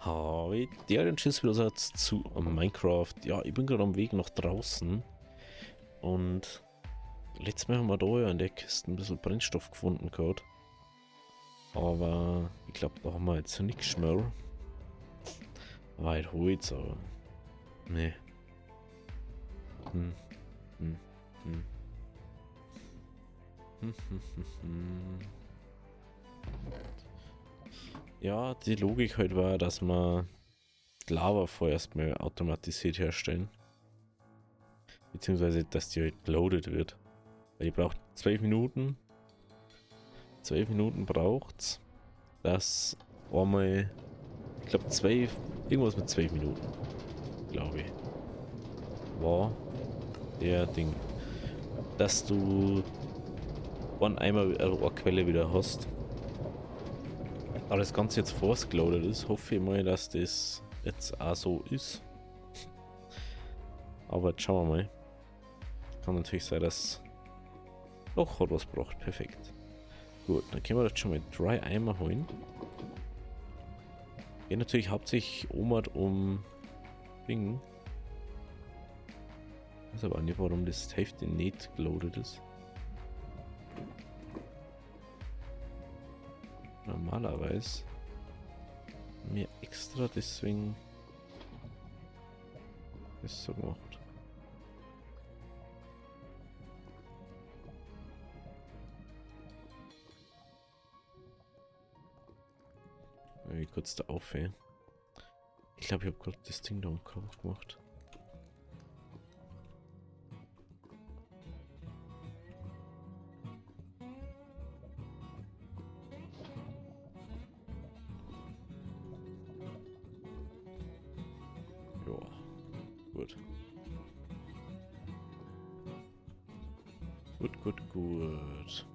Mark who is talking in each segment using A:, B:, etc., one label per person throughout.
A: Hi, der Tschüss wieder zu Minecraft. Ja, ich bin gerade am Weg nach draußen und letztes Mal haben wir da ja in der Kiste ein bisschen Brennstoff gefunden gehabt. Aber ich glaube, da haben wir jetzt nichts mehr. Weit Holz, aber nee. Hm, hm, hm. Ja, die Logik halt war, dass wir Lava vorerst mal automatisiert herstellen. Beziehungsweise, dass die halt loaded wird. Weil die braucht 12 Minuten. 12 Minuten braucht's. Das einmal, ich glaube 12, irgendwas mit 12 Minuten, glaube ich. War der Ding. Dass du einmal eine Quelle wieder hast. Aber das Ganze jetzt force-geloadet ist, hoffe ich mal, dass das jetzt auch so ist. Aber jetzt schauen wir mal. Kann natürlich sein, dass doch hat was braucht. Perfekt. Gut, dann können wir jetzt schon mal 3 Eimer holen. Geht natürlich hauptsächlich um Ding. Ich weiß aber nicht, warum das Hälfte nicht geloadet ist. Normalerweise mir extra deswegen das so gemacht. Wie kurz da auf, ey. Ich glaube, ich habe gerade das Ding da im Kopf gemacht. Ja, gut. Gut.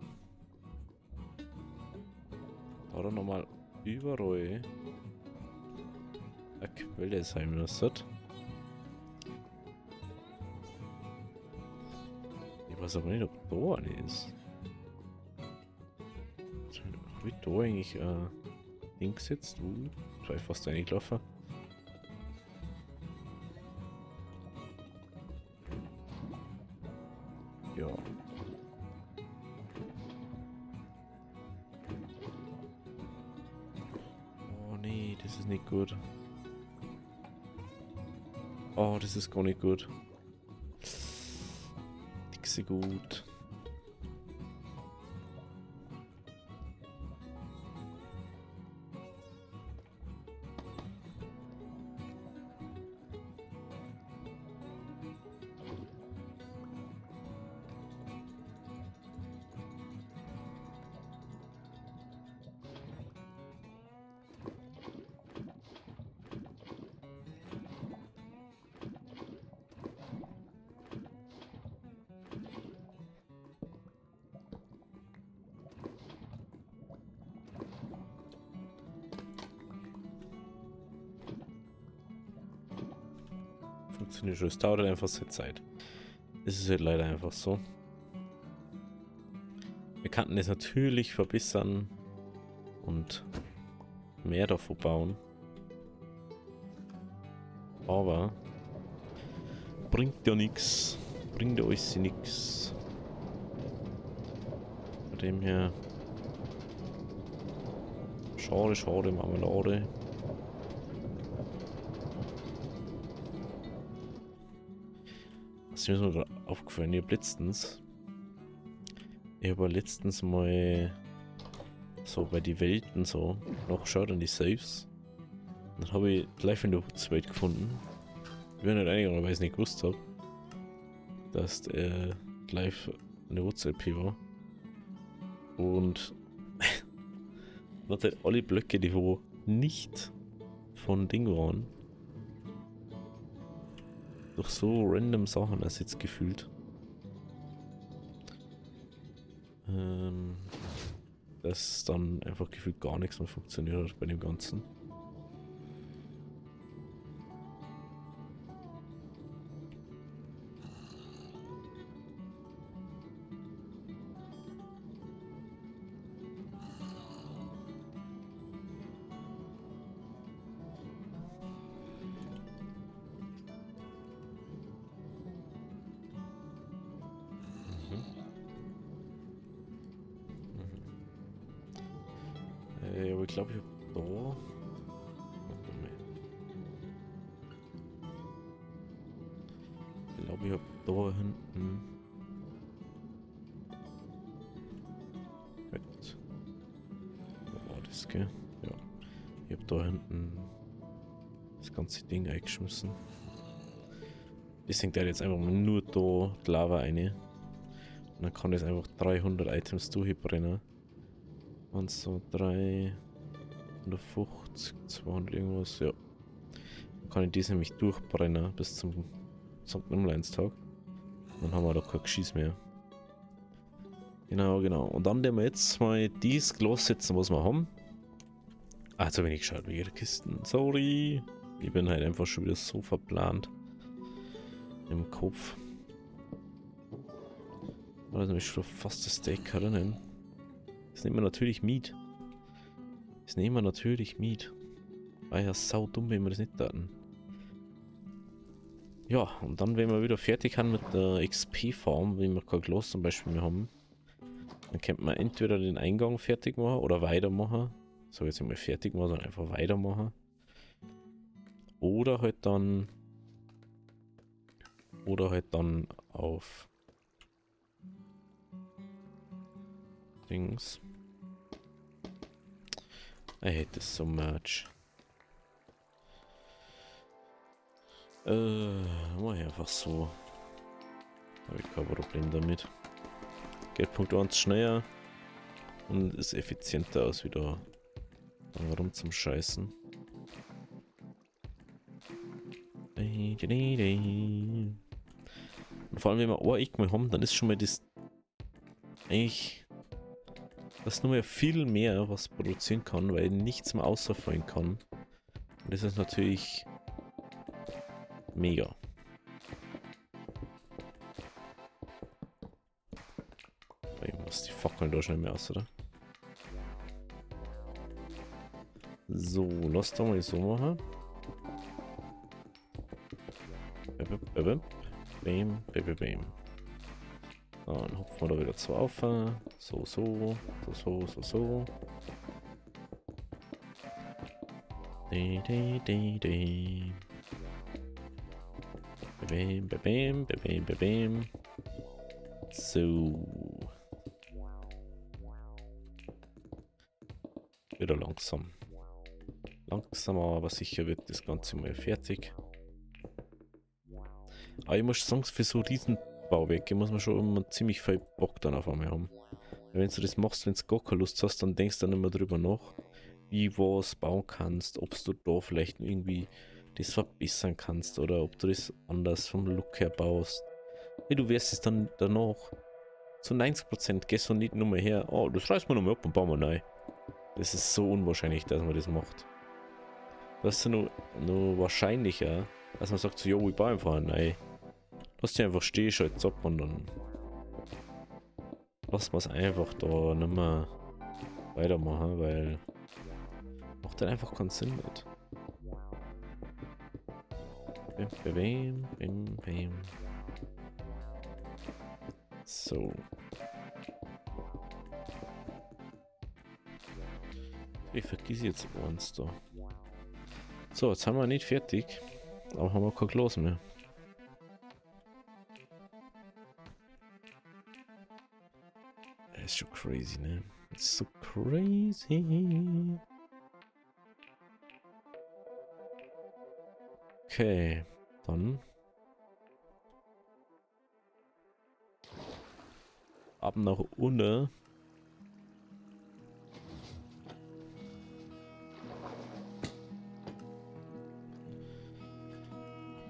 A: Da dann nochmal überall eine Quelle sein müsste. Ich weiß aber nicht, ob da eine ist. Habe ich da eigentlich ein Ding gesetzt? Ich war fast reingelaufen. Ja. Oh nee, das ist nicht gut. Oh, das ist gar nicht gut. Dixie gut. Funktioniert schon. Es dauert halt einfach seine Zeit. Es ist halt leider einfach so. Wir könnten es natürlich verbessern und mehr davon bauen. Aber bringt ja nichts. Bringt ja euch nichts. Von dem her. Schade, Marmelade. Das ist mir so gerade aufgefallen. Ich habe letztens mal so bei die Welten so nachgeschaut an die Saves. Dann habe ich Live in der Woodswelt gefunden. Ich nicht einigerweise nicht gewusst habe, dass Live in der Woods LP war. Und hat halt alle Blöcke, die wo nicht von Ding waren, durch so random Sachen ersetzt gefühlt. Dass dann einfach gefühlt gar nichts mehr funktioniert hat bei dem Ganzen. glaube, ich habe da... Ich glaube, ich habe da hinten... Perfekt. Wo war das, gell? Ja. Ich habe da hinten das ganze Ding eingeschmissen. Deswegen der jetzt einfach mal nur da die Lava rein. Und dann kann das einfach 300 Items durchbrennen. Und so 350, 200 irgendwas, ja. Dann kann ich das nämlich durchbrennen bis zum St. Nimmerleinstag. Dann haben wir da kein Geschieß mehr. Genau, genau. Und dann werden wir jetzt mal dies Glas setzen, was wir haben. Ah, zu wenig geschaut wegen der Kisten. Sorry. Ich bin halt einfach schon wieder so verplant. Im Kopf. War das nämlich schon fast das Steak drinnen. Das nehmen wir natürlich mit. Das nehmen wir natürlich mit. War ja sau dumm, wenn wir das nicht taten. Ja, und dann, wenn wir wieder fertig haben mit der XP-Farm, wenn wir kein Glas zum Beispiel mehr haben, dann könnte man entweder den Eingang fertig machen oder weitermachen. So, jetzt nicht mehr fertig machen, sondern einfach weitermachen. Oder halt dann auf Dings. I hate this so much. Mach ich einfach so. Habe ich kein Problem damit. Geht Punkt 1 schneller und ist effizienter als wieder rum zum Scheißen. Und vor allem, wenn wir ein Eck mehr haben, dann ist schon mal das eigentlich das nur mehr viel mehr, was produzieren kann, weil nichts mehr außerfallen kann. Und das ist natürlich mega. Ich muss die Fackeln da schnell mehr aus, oder? So, lass da mal so machen. Bam, bam, bam. Dann hopfen wir da wieder zwei auf. So. Bam. So. Wieder langsam. Langsam, aber sicher wird das Ganze mal fertig. Aber ich muss sagen, für so Riesenbauwerke muss man schon immer ziemlich viel Bock dann auf einmal haben. Wenn du das machst, wenn du gar keine Lust hast, dann denkst du dann immer drüber nach, wie was bauen kannst, ob du da vielleicht irgendwie das verbessern kannst oder ob du das anders vom Look her baust. Hey, du wirst es dann danach zu 90% gehst du nicht nur mehr her, oh, das reißen wir nochmal ab und bauen wir neu. Das ist so unwahrscheinlich, dass man das macht. Das ist nur wahrscheinlicher, dass man sagt so, jo, ich baue einfach neu. Lass die einfach stehen, schalt's ab und dann lassen wir es einfach da nicht mehr weitermachen, weil macht dann einfach keinen Sinn nicht. Bam. So. Ich vergesse jetzt eins da. So, jetzt haben wir nicht fertig, aber haben wir kein Glas mehr. Das ist schon crazy, ne? Das ist so crazy. Okay, dann ab nach unten.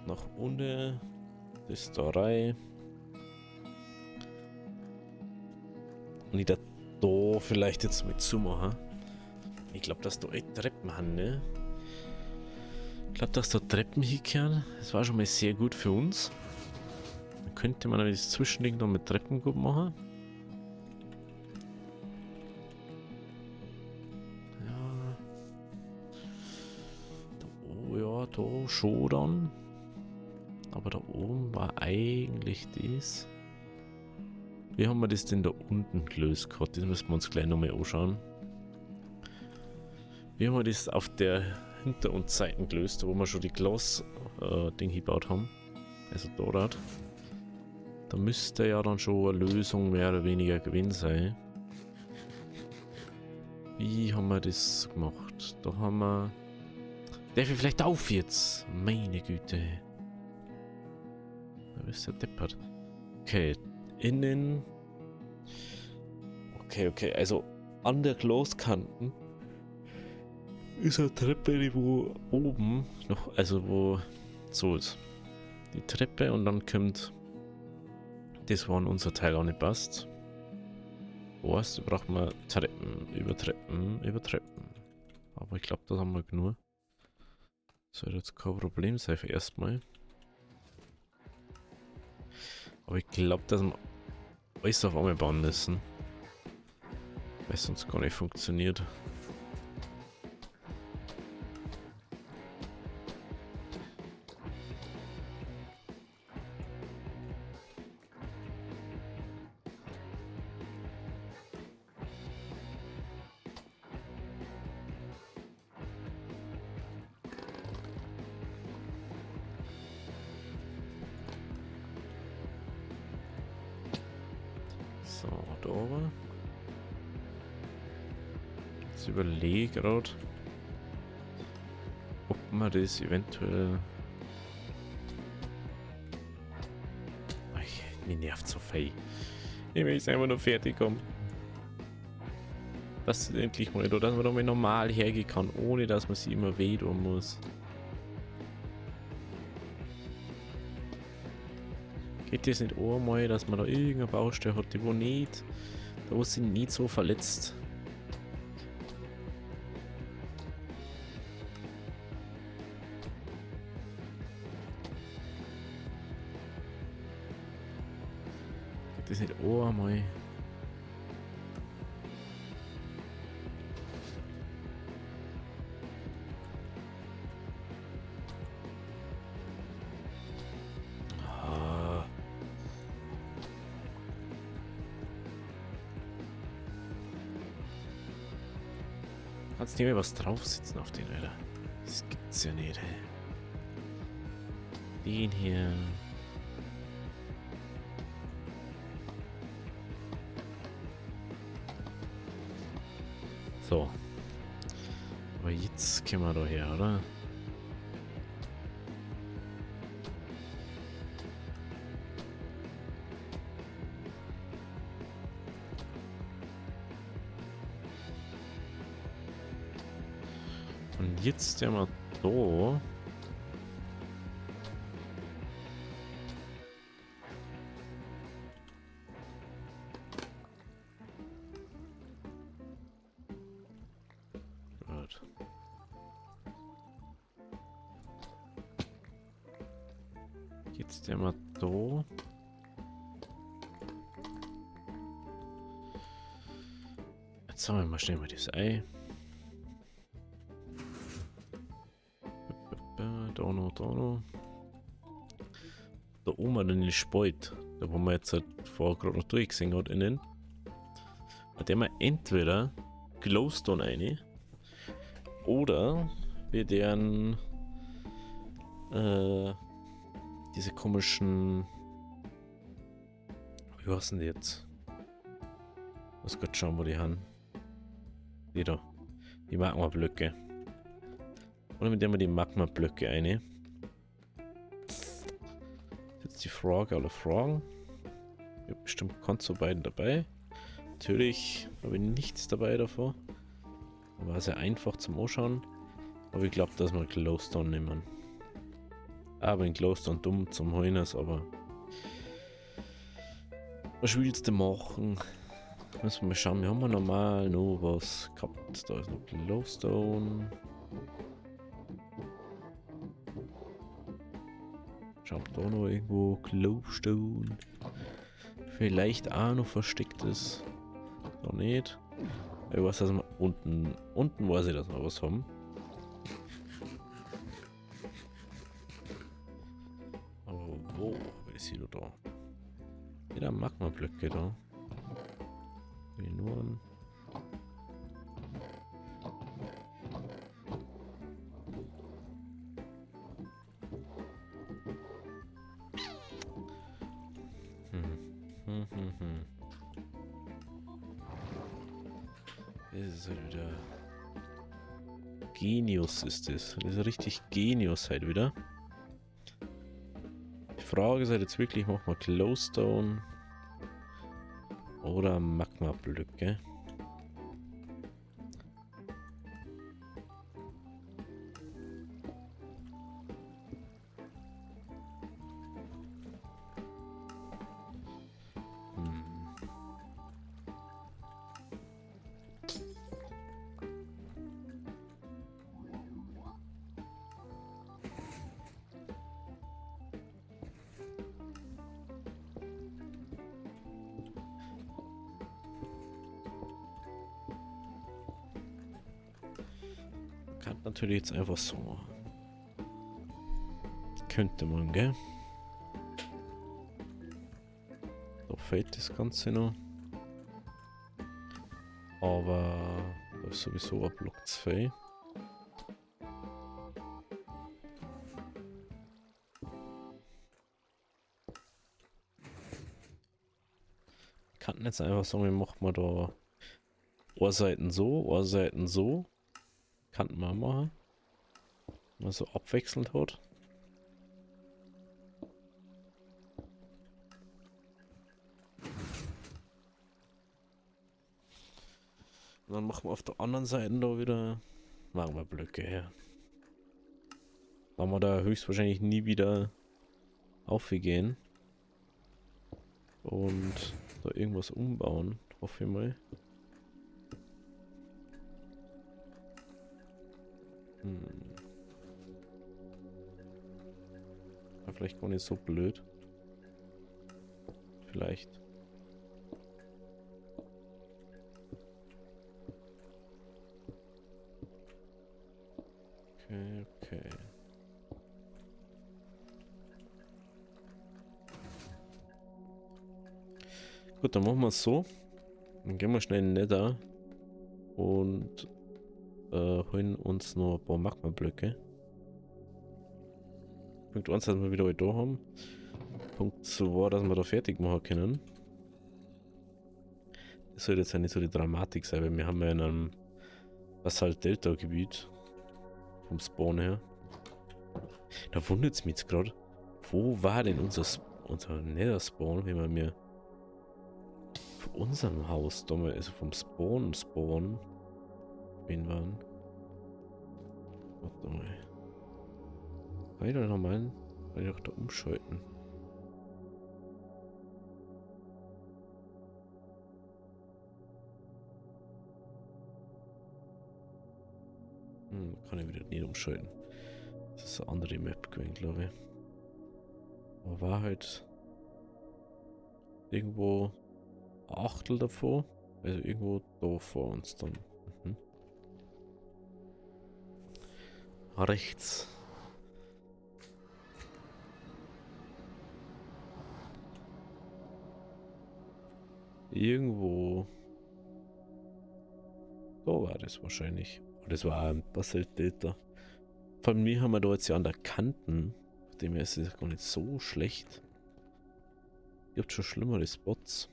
A: Nach unten. Das da rein. Und ich da vielleicht jetzt mit zumachen. Ich glaube, dass da echt Treppen haben, ne? Ich glaube, dass da Treppen hinkehren. Das war schon mal sehr gut für uns. Dann könnte man das Zwischending noch mit Treppen gut machen. Ja. Da schon dann. Aber da oben war eigentlich das. Wie haben wir das denn da unten gelöst gehabt? Das müssen wir uns gleich nochmal anschauen. wie haben wir das auf der Hinter- und Seiten gelöst, wo wir schon die Glas-Ding gebaut haben? Also dort. Da müsste ja dann schon eine Lösung mehr oder weniger gewesen sein. Wie haben wir das gemacht? Da haben wir... Darf ich vielleicht auf jetzt? Meine Güte. Da ist der deppert. Okay, innen... Okay, also an der Glaskanten ist eine Treppe, wo oben noch, also wo so ist. Die Treppe und dann kommt das, wo an unser Teil auch nicht passt. Was? Da braucht man Treppen, über Treppen. Aber ich glaube, das haben wir genug. Soll jetzt kein Problem sein für erstmal. Aber ich glaube, dass wir alles auf einmal bauen müssen. Weil es sonst gar nicht funktioniert. So, da oben. Jetzt überlege gerade, ob man das eventuell... Mir nervt so fei. Ich will jetzt einfach nur fertig kommen. Das ist endlich mal, dass man da mal normal hergehen kann, ohne dass man sie immer weh tun muss. Geht das nicht einmal, dass man da irgendeine Baustelle hat, die wo nicht, da wo sie nicht so verletzt? Geht das nicht einmal? Kannst nicht mehr was draufsitzen auf den, Alter. Das gibt's ja nicht, ey. Den hier. So. Aber jetzt können wir da her, oder? Und jetzt der mal da. Gut. Jetzt der mal da. Jetzt haben wir mal schnell mal das Ei. Da noch. Da oben dann den Spalt, da wo man jetzt halt vorher gerade noch durchgesehen hat innen. Hat der mal entweder Glowstone rein oder wir deren diese komischen, wie heißen die jetzt? Muss gerade schauen, wo die haben. Die da. Die Magma-Blöcke. Oder mit dem wir die Magma-Blöcke eine. Jetzt die Frage, alle Fragen. Ich habe bestimmt keins zu beiden dabei. Natürlich habe ich nichts dabei davor. War sehr einfach zum Anschauen. Aber ich glaube, dass wir Glowstone nehmen. Aber in Glowstone dumm zum Holen ist, aber was willst du machen? Müssen wir mal schauen, wir haben ja normal noch was gehabt. Da ist noch Glowstone. Schauen, ob da noch irgendwo Glowstone vielleicht auch noch versteckt ist. Noch nicht. Ich weiß, dass wir unten weiß ich, dass wir was haben. Aber wo habe ich das Silo da? Wieder Magma-Blöcke da. Nur hm. Das ist halt wieder... Genius ist das. Das ist richtig Genius halt wieder. Die Frage ist halt jetzt wirklich, machen wir Glowstone oder Magma-Blöcke? Kann natürlich jetzt einfach so machen. Könnte man, gell? Da fehlt das Ganze noch. Aber da ist sowieso ein Block 2. Kann jetzt einfach sagen, wir machen wir da Ohrseiten so, Ohrseiten so. Kann man machen. Mal so abwechselnd hat. Und dann machen wir auf der anderen Seite da wieder Magma-Blöcke her. Weil wir da höchstwahrscheinlich nie wieder aufgehen. Und da irgendwas umbauen, hoffe ich mal. War vielleicht gar nicht so blöd. Vielleicht. Okay, okay. Gut, dann machen wir es so. Dann gehen wir schnell in den Nether und holen uns noch ein paar Magma-Blöcke. Punkt 1, dass wir wieder da haben. Punkt 2, dass wir da fertig machen können. Das soll jetzt ja nicht so die Dramatik sein, weil wir haben ja in einem Basalt-Delta-Gebiet vom Spawn her. Da wundert es mich jetzt gerade. Wo war denn unser Nether-Spawn, wenn wir mir von unserem Haus damals, also vom Spawn, wen waren? Warte mal. Kann ich da nochmal? Kann ich auch da umschalten? Kann ich wieder nicht umschalten. Das ist eine andere Map gewesen, glaube ich. Aber war halt irgendwo ein Achtel davor. Also irgendwo da vor uns dann. Rechts. Irgendwo. Da war das wahrscheinlich. Das war ein Basalt-Delta. Von mir haben wir da jetzt ja an der Kanten. Von dem her ist es gar nicht so schlecht. Gibt schon schlimmere Spots.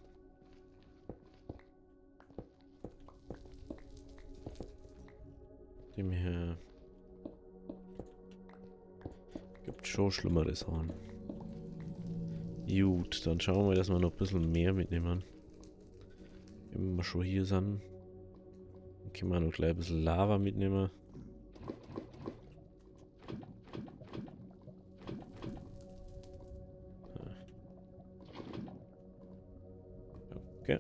A: Von dem her gibt schon schlimmere Sachen. Gut, dann schauen wir, dass wir noch ein bisschen mehr mitnehmen. Wenn wir schon hier sind, dann können wir noch gleich ein bisschen Lava mitnehmen. Okay.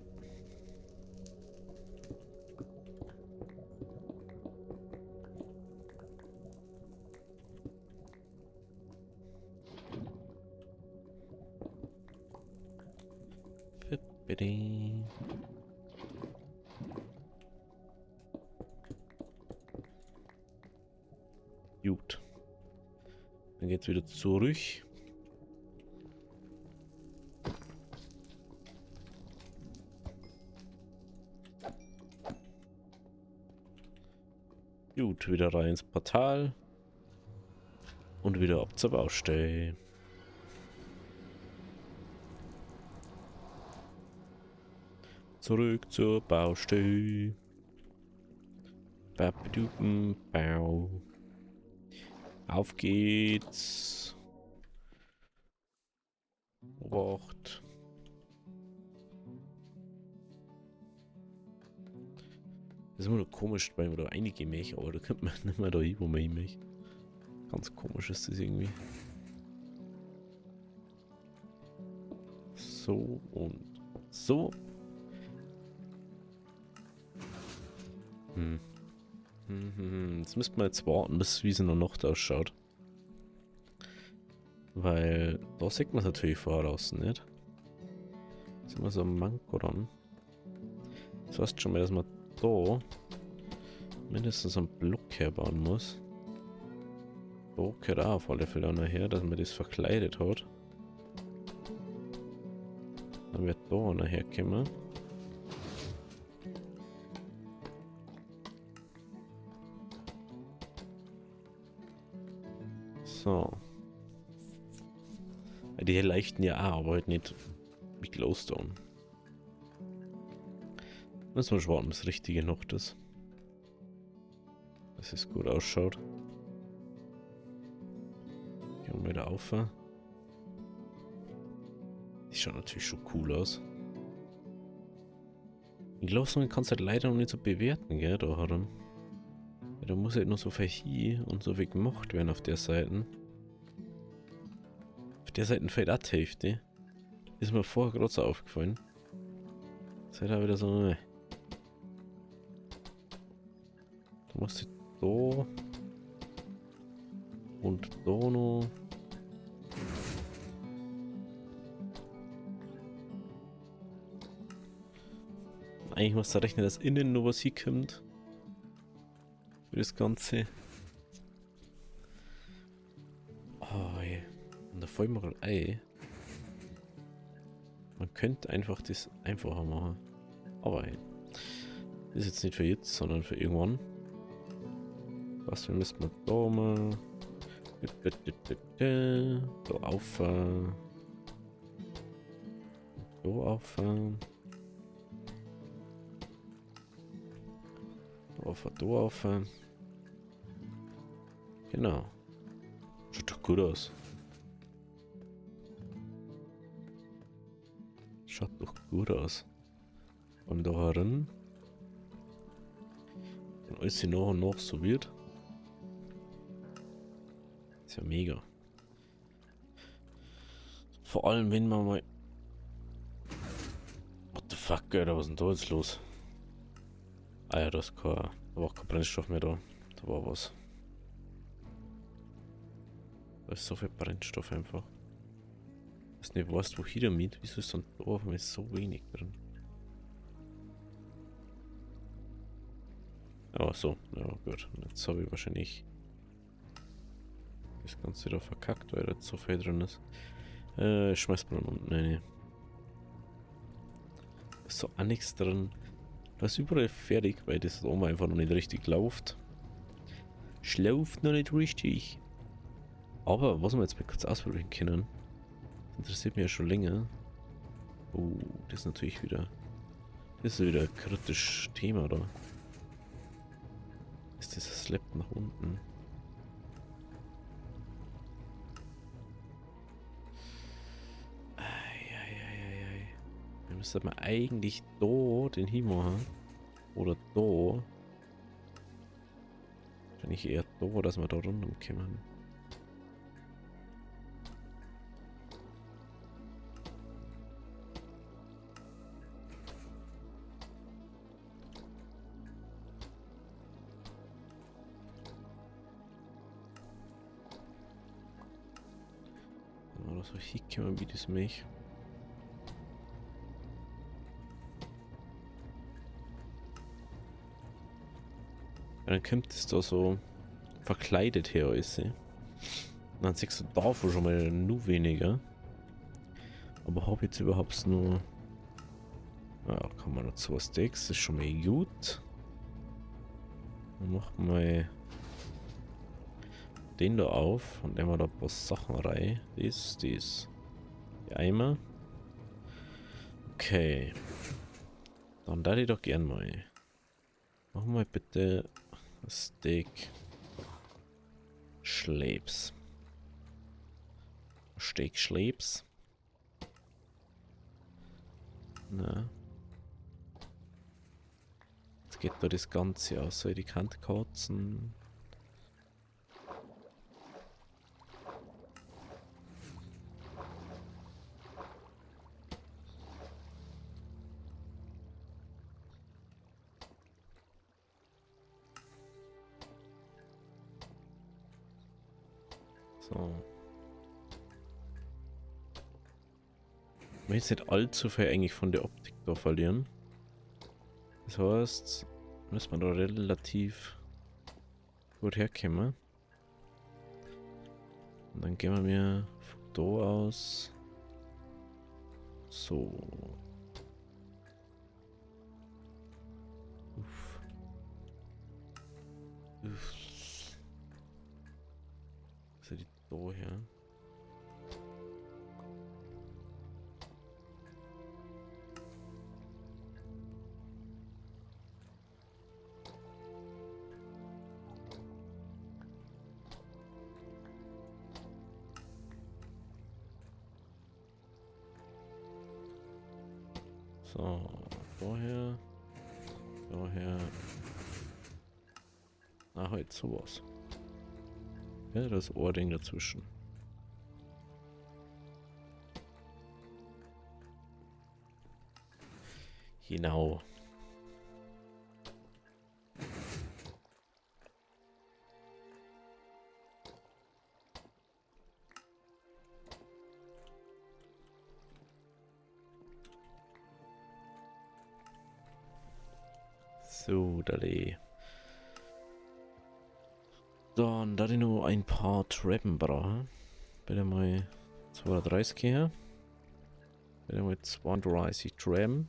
A: Fippidi. Gut. Dann geht's wieder zurück. Gut, wieder rein ins Portal. Und wieder ab zur Baustelle. Zurück zur Baustelle. Babadupen, Bau. Auf geht's. Obacht. Das ist immer noch komisch, weil man da einige Milch, aber da könnte man nicht mehr da hin, wo man hin möchte. Ganz komisch ist das irgendwie. So und so. Jetzt müssten wir jetzt warten, bis wie sie noch Nacht ausschaut. Weil da sieht man es natürlich voraus, nicht? Ist immer so ein Manko dran. Das heißt schon mal, dass man da mindestens einen Block herbauen muss. Da gehört auch auf alle Fälle noch her, dass man das verkleidet hat. Dann wird da nachher kommen. So. Die hier leichten ja auch, aber halt nicht wie Glowstone. Müssen wir warten, bis das Richtige noch ist. Dass es gut ausschaut. Gehen wir wieder auf. Die schaut natürlich schon cool aus. Die Glowstone kannst du halt leider noch nicht so bewerten, gell, da herum. Ja, da muss halt nur so viel hier und so viel gemacht werden auf der Seite. Auf der Seite fehlt auch die Hälfte. Ist mir vorher gerade so aufgefallen. Das ist halt auch wieder so. Ne. Da musst du da und da noch. Eigentlich musst du rechnen, dass innen noch was hinkommt. Für das Ganze. Oh, ey. Und da fällt mir gerade ein. Man könnte einfach das einfacher machen. Aber ey. Das ist jetzt nicht für jetzt, sondern für irgendwann. Was wir müssen wir da mal. Da auf. Da auf. Da auf. Genau. Schaut doch gut aus. Schaut doch gut aus. Und da herin. Wenn alles nach und nach so wird. Ist ja mega. Vor allem, wenn man mal. What the fuck, Alter, was ist denn da jetzt los? Ah ja, da war kein Brennstoff mehr da. Da war was. Da ist so viel Brennstoff einfach. Ich weiß nicht, weißt du, wohin damit? Wieso ist dann da auf einmal so wenig drin? Aber so, ja gut. Und jetzt habe ich wahrscheinlich das Ganze da verkackt, weil da jetzt so viel drin ist. Schmeißt man unten. Nee. Ist so auch nichts drin. Da ist überall fertig, weil das Oma einfach noch nicht richtig läuft. Schläuft noch nicht richtig. Aber was wir jetzt mal kurz ausprobieren können, das interessiert mich ja schon länger. Oh, das ist natürlich wieder. Das ist wieder ein kritisches Thema da. Ist dieser Slab nach unten? Eieieiei. Wir müssen mal eigentlich da den hinmachen. Oder da. Wahrscheinlich eher da, dass wir da rundum kommen. Oder so hier kommen wie das Milch. Dann kommt es da so verkleidet her, ist sie. Dann siehst du davon schon mal nur weniger. Aber habe jetzt überhaupt nur. Ja, kann man noch 2 Steaks, das ist schon mal gut. Dann machen wir den da auf und nehmen wir da ein paar Sachen rein. Das. Die Eimer. Okay. Dann da ich doch gern mal. Machen wir bitte Steak Schleps. Steak Schleps. Na. Jetzt geht da das Ganze aus. Soll ich die Kante kotzen? So. Ich will jetzt nicht allzu viel eigentlich von der Optik da verlieren. Das heißt, müssen wir da relativ gut herkommen. Und dann gehen wir mir von da aus so. Uff. Uff. Was ist die da her? So, daher, daher. Ah, halt sowas. Ja, das Ohrring dazwischen. Genau. So, dale. Dann da ich noch ein paar Treppen brauche. Bitte mal 230 her. Bitte mal 32 Treppen.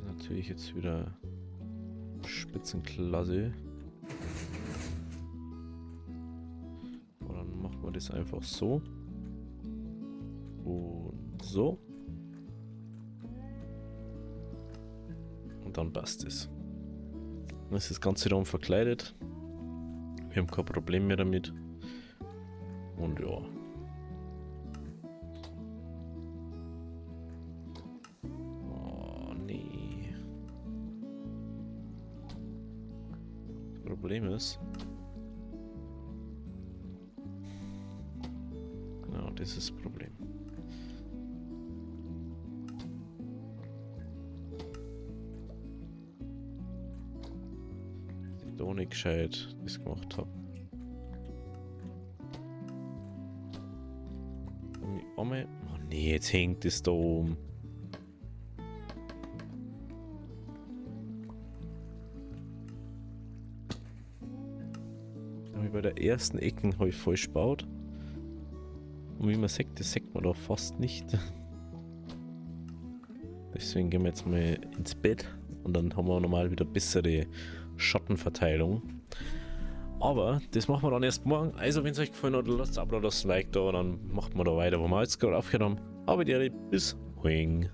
A: Natürlich jetzt wieder Spitzenklasse. Und dann machen wir das einfach so. Und so. Und dann passt es. Dann ist das ganze Raum verkleidet. Wir haben kein Problem mehr damit. Und ja. Oh nee. Das Problem ist. Genau, das ist das Problem. Da nicht gescheit das gemacht habe. Oh nee, jetzt hängt es da oben. Bei der ersten Ecke habe ich falsch gebaut. Und wie man sieht, das sieht man da fast nicht. Deswegen gehen wir jetzt mal ins Bett und dann haben wir normal wieder bessere Schattenverteilung. Aber das machen wir dann erst morgen. Also wenn es euch gefallen hat, lasst ein Abo, lasst ein Like da und dann macht man da weiter, wo wir jetzt gerade aufgehört haben. Aber die bis morgen.